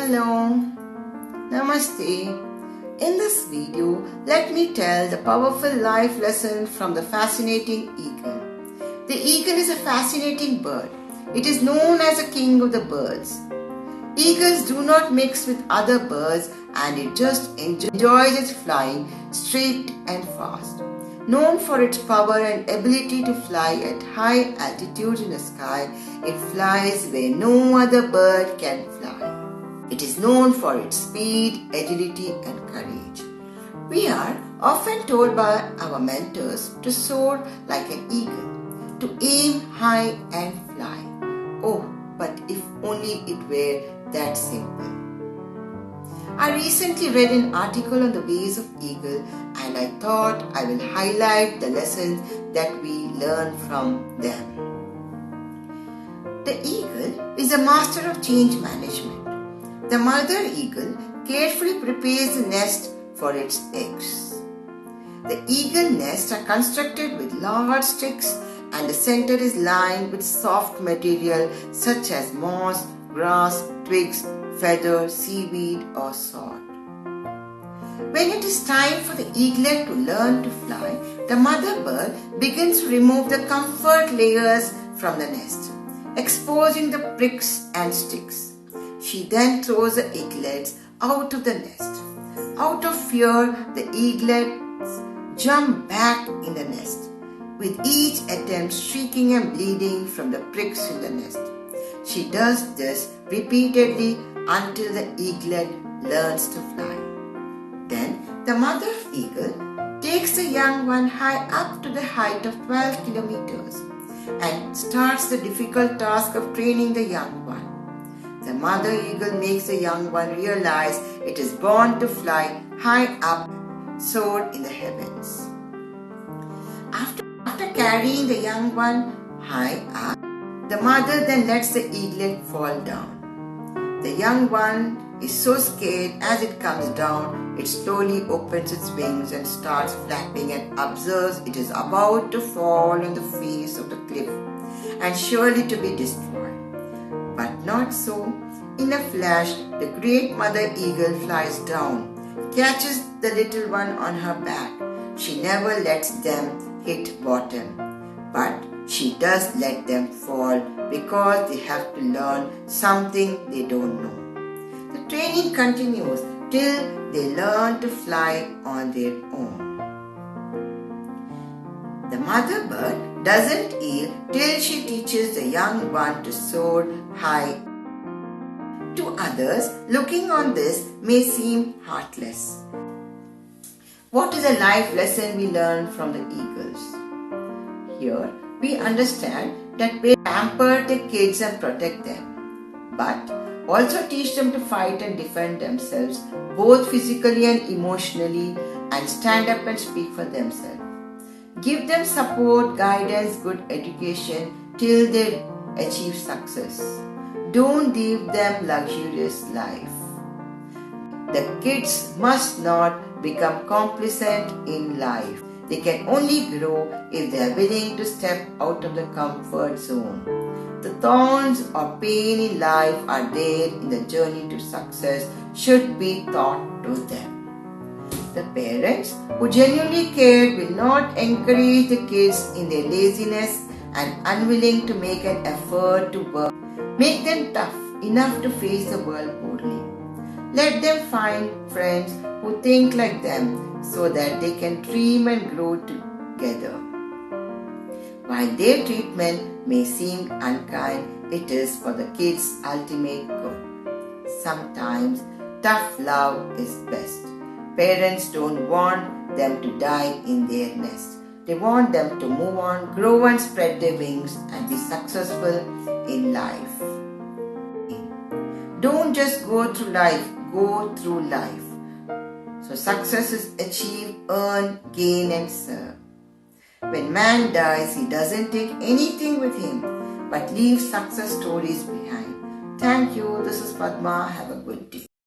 Hello, Namaste. In this video, let me tell the powerful life lesson from the fascinating eagle. The eagle is a fascinating bird. It is known as the king of the birds. Eagles do not mix with other birds and it just enjoys its flying straight and fast. Known for its power and ability to fly at high altitudes in the sky, it flies where no other bird can fly. It is known for its speed, agility and courage. We are often told by our mentors to soar like an eagle, to aim high and fly. Oh, but if only it were that simple. I recently read an article on the ways of eagle and I thought I will highlight the lessons that we learn from them. The eagle is a master of change management. The mother eagle carefully prepares the nest for its eggs. The eagle nests are constructed with large sticks and the center is lined with soft material such as moss, grass, twigs, feathers, seaweed or sod. When it is time for the eaglet to learn to fly, the mother bird begins to remove the comfort layers from the nest, exposing the pricks and sticks. She then throws the eaglets out of the nest. Out of fear, the eaglets jump back in the nest, with each attempt shrieking and bleeding from the pricks in the nest. She does this repeatedly until the eaglet learns to fly. Then the mother eagle takes the young one high up to the height of 12 kilometers and starts the difficult task of training the young one. The mother eagle makes the young one realize it is born to fly high up, soar in the heavens. After carrying the young one high up, the mother then lets the eaglet fall down. The young one is so scared as it comes down, it slowly opens its wings and starts flapping and observes it is about to fall on the face of the cliff and surely to be destroyed. But not so. In a flash, the great mother eagle flies down, catches the little one on her back. She never lets them hit bottom, but she does let them fall because they have to learn something they don't know. The training continues till they learn to fly on their own. The mother bird doesn't yield till she teaches the young one to soar high. To others, looking on this may seem heartless. What is a life lesson we learn from the eagles? Here, we understand that parents pamper their kids and protect them, but also teach them to fight and defend themselves, both physically and emotionally, and stand up and speak for themselves. Give them support, guidance, good education till they achieve success. Don't give them luxurious life. The kids must not become complacent in life. They can only grow if they are willing to step out of the comfort zone. The thorns or pain in life are there in the journey to success should be taught to them. The parents who genuinely care will not encourage the kids in their laziness and unwilling to make an effort to work. Make them tough enough to face the world boldly. Let them find friends who think like them so that they can dream and grow together. While their treatment may seem unkind, it is for the kids' ultimate good. Sometimes tough love is best. Parents don't want them to die in their nest. They want them to move on, grow and spread their wings and be successful in life. Don't just go through life, go through life. So success is achieve, earn, gain and serve. When man dies, he doesn't take anything with him but leaves success stories behind. Thank you. This is Padma. Have a good day.